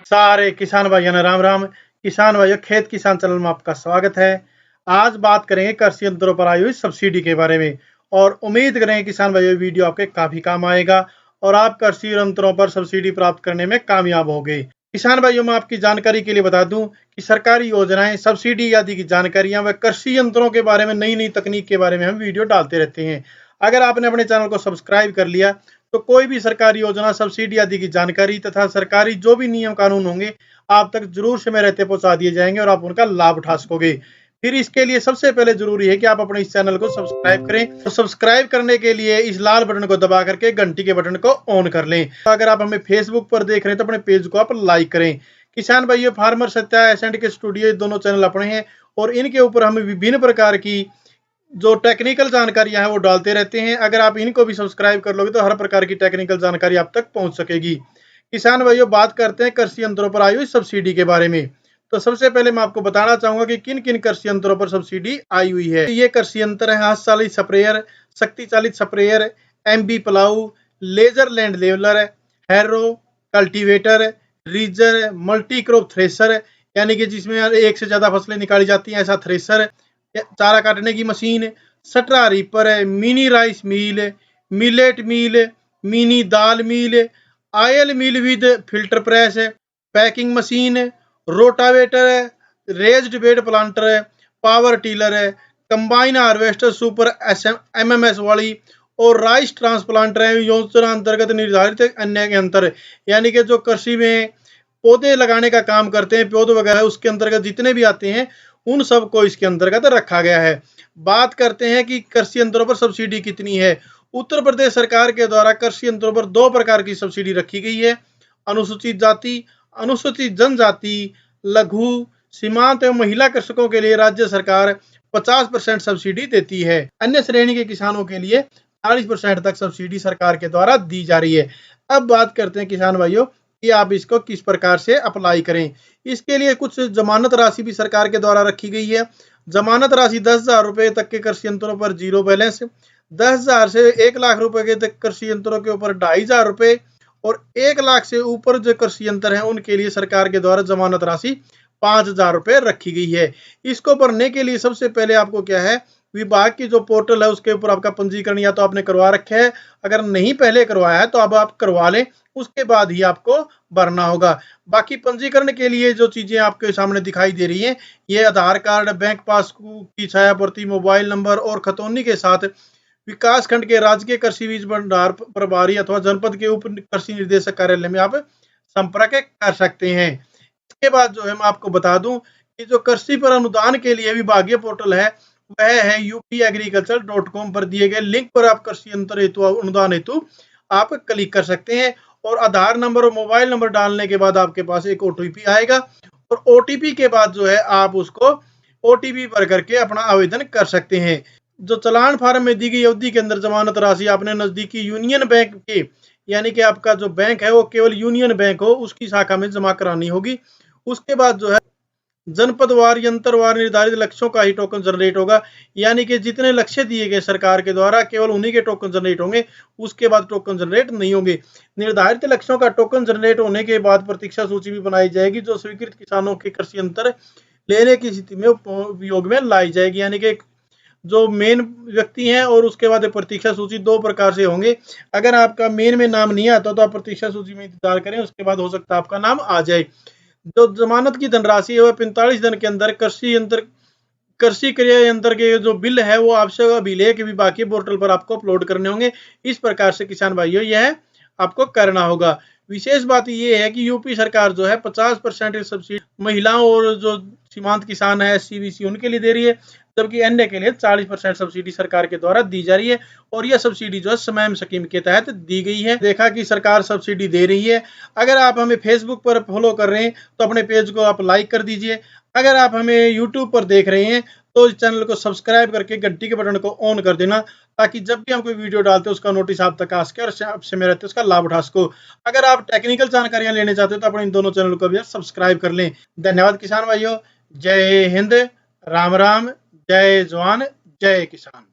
सारे किसान भाइयों ने राम राम। किसान भाइयों, खेत किसान चैनल में आपका स्वागत है। आज बात करेंगे कृषि यंत्रों पर आई हुई सब्सिडी के बारे में और उम्मीद करेंगे किसान भाइयों वीडियो आपके काफी काम आएगा और आप कृषि यंत्रों पर सब्सिडी प्राप्त करने में कामयाब होंगे। किसान भाइयों, मैं आपकी जानकारी के लिए बता दूं कि सरकारी योजनाएं, सब्सिडी आदि की जानकारियां व कृषि यंत्रों के बारे में, नई नई तकनीक के बारे में हम वीडियो डालते रहते हैं। अगर आपने अपने चैनल को सब्सक्राइब कर लिया तो कोई भी सरकारी योजना, सब्सिडी आदि की जानकारी तथा सरकारी जो भी नियम कानून होंगे आप तक जरूर समय रहते पहुंचा दिए जाएंगे और आप उनका लाभ उठा सकोगे। फिर इसके लिए सबसे पहले जरूरी है कि आप अपने इस चैनल को सब्सक्राइब करें। तो सब्सक्राइब करने के लिए इस लाल बटन को दबा करके घंटी के बटन को ऑन कर लें। तो अगर आप हमें फेसबुक पर देख रहे हैं तो अपने पेज को आप लाइक करें। किसान भाइयों, फार्मर सत्या एसेंट के स्टूडियो दोनों चैनल अपने हैं और इनके ऊपर हम विभिन्न प्रकार की जो टेक्निकल जानकारियां हैं वो डालते रहते हैं। अगर आप इनको भी सब्सक्राइब कर लोगे तो हर प्रकार की टेक्निकल जानकारी आप तक पहुंच सकेगी। किसान भाइयों, बात करते हैं कृषि यंत्रों पर आई हुई सब्सिडी के बारे में। तो सबसे पहले मैं आपको बताना चाहूंगा कि किन किन कृषि यंत्रों पर सब्सिडी आई हुई है। ये कृषि यंत्र है हाथ चालित स्प्रेयर, शक्ति चालित sprayer, MB plough, laser land leveller, harrow, cultivator, ridger, multi crop thresher यानी कि जिसमें एक से ज्यादा फसलें निकाली जाती हैं, ऐसा थ्रेसर, चारा काटने की मशीन, सटरा रीपर है, mini rice mill, millet mill, mini dal mill, oil mill with filter press, packing machine, rotavator है, रेज्ड बेड प्लांटर है, पावर टीलर है, कंबाइन हार्वेस्टर सुपर एमएमएस वाली और राइस ट्रांसप्लांटर है। योजना अंतर्गत निर्धारित अन्य यंत्र यानी कि जो कृषि में पौधे लगाने का काम करते हैं, पौधे वगैरह, उसके अंतर्गत जितने भी आते हैं उन सबको इसके अंतर्गत रखा गया है। बात करते हैं कि कृषि यंत्रों पर सब्सिडी कितनी है। उत्तर प्रदेश सरकार के द्वारा कृषि यंत्रों पर दो प्रकार की सब्सिडी रखी गई है। अनुसूचित जाति, अनुसूचित जनजाति, लघु, सीमांत एवं महिला कृषकों के लिए राज्य सरकार 50% सब्सिडी देती है। अन्य श्रेणी के किसानों के लिए 40% तक सब्सिडी सरकार के द्वारा दी जा रही है। अब बात करते हैं किसान भाइयों कि आप इसको किस प्रकार से अप्लाई करें। इसके लिए कुछ जमानत राशि भी सरकार के द्वारा रखी गई है। जमानत राशि 10,000 रुपए तक के कृषि यंत्रों पर जीरो बैलेंस, 10,000 से 1,00,000 रुपए के तक कृषि यंत्रों के ऊपर 2,500 रुपए और 1,00,000 से ऊपर जो कृषि यंत्र है उनके लिए सरकार के द्वारा जमानत राशि 5,000 रुपए रखी गई है। इसको भरने के लिए सबसे पहले आपको क्या है, विभाग की जो पोर्टल है उसके ऊपर आपका पंजीकरण या तो आपने करवा रखा है, अगर नहीं पहले करवाया है तो अब आप करवा लें, उसके बाद ही आपको भरना होगा। बाकी पंजीकरण के लिए जो चीजें आपके सामने दिखाई दे रही हैं, ये आधार कार्ड, बैंक पासबुक की छायाप्रति, मोबाइल नंबर और खतौनी के साथ विकास खंड के राजकीय कृषि बीज भंडार प्रभारी अथवा जनपद के उप कृषि निर्देशक कार्यालय में आप संपर्क कर सकते हैं। इसके बाद जो है मैं आपको बता दूं कि जो कृषि पर अनुदान के लिए विभागीय पोर्टल है वह है upagriculture.com पर दिए गए लिंक पर आप कृषि यंत्र हेतु अनुदान हेतु आप क्लिक कर सकते हैं और आधार नंबर और मोबाइल नंबर डालने के बाद आपके पास एक ओटीपी आएगा और ओटीपी के बाद जो है आप उसको ओटीपी भर करके अपना आवेदन कर सकते हैं। जो चालान फार्म में दी गई अवधि के अंदर जमानत राशि आपने नजदीकी यूनियन बैंक के यानी कि आपका जो बैंक है वो केवल यूनियन बैंक हो उसकी शाखा में जमा करानी होगी। उसके बाद जो है जनपदवार, यंत्रवार निर्धारित लक्ष्यों का ही टोकन जनरेट होगा यानी कि जितने लक्ष्य दिए गए सरकार के द्वारा केवल उन्हीं के टोकन जनरेट होंगे, उसके बाद टोकन जनरेट नहीं होंगे। निर्धारित लक्ष्यों का टोकन जनरेट होने के बाद प्रतीक्षा सूची भी बनाई जाएगी जो स्वीकृत किसानों के कृषि यंत्र लेने की स्थिति में उपयोग में लाई जाएगी। यानी कि जो मेन व्यक्ति हैं और उसके बाद प्रतीक्षा सूची दो प्रकार से होंगे। अगर आपका मेन में नाम नहीं आता तो आप प्रतीक्षा सूची में इंतजार करें, उसके बाद हो सकता है आपका नाम आ जाए। जो जमानत की धनराशि है वह 45 दिन के अंदर कृषि क्रय यंत्र के जो बिल है वो आवश्यक अभिलेख विभाग के पोर्टल पर आपको अपलोड करने होंगे। इस प्रकार से किसान भाइयों यह आपको करना होगा। विशेष बात यह है कि यूपी सरकार जो है 50% सब्सिडी महिलाओं और जो सीमांत किसान है एससी उनके लिए दे रही है, जबकि अन्य के लिए 40% सब्सिडी सरकार के द्वारा दी जा रही है और यह सब्सिडी जो है स्वयं स्कीम के तहत दी गई है। देखा कि सरकार सब्सिडी दे रही है। अगर आप हमें फेसबुक पर फॉलो कर रहे हैं तो अपने पेज को आप लाइक कर दीजिए। अगर आप हमें यूट्यूब पर देख रहे हैं तो इस चैनल को सब्सक्राइब करके घंटी के बटन को ऑन कर देना ताकि जब भी हम कोई वीडियो डालते हैं उसका नोटिस आप तक आ सके और आपसे में रहते उसका लाभ उठा सको। अगर आप टेक्निकल जानकारियां लेने चाहते हो तो अपने इन दोनों चैनल को भी सब्सक्राइब कर लें। धन्यवाद किसान भाइयों। जय हिंद, राम राम, जय जवान, जय किसान।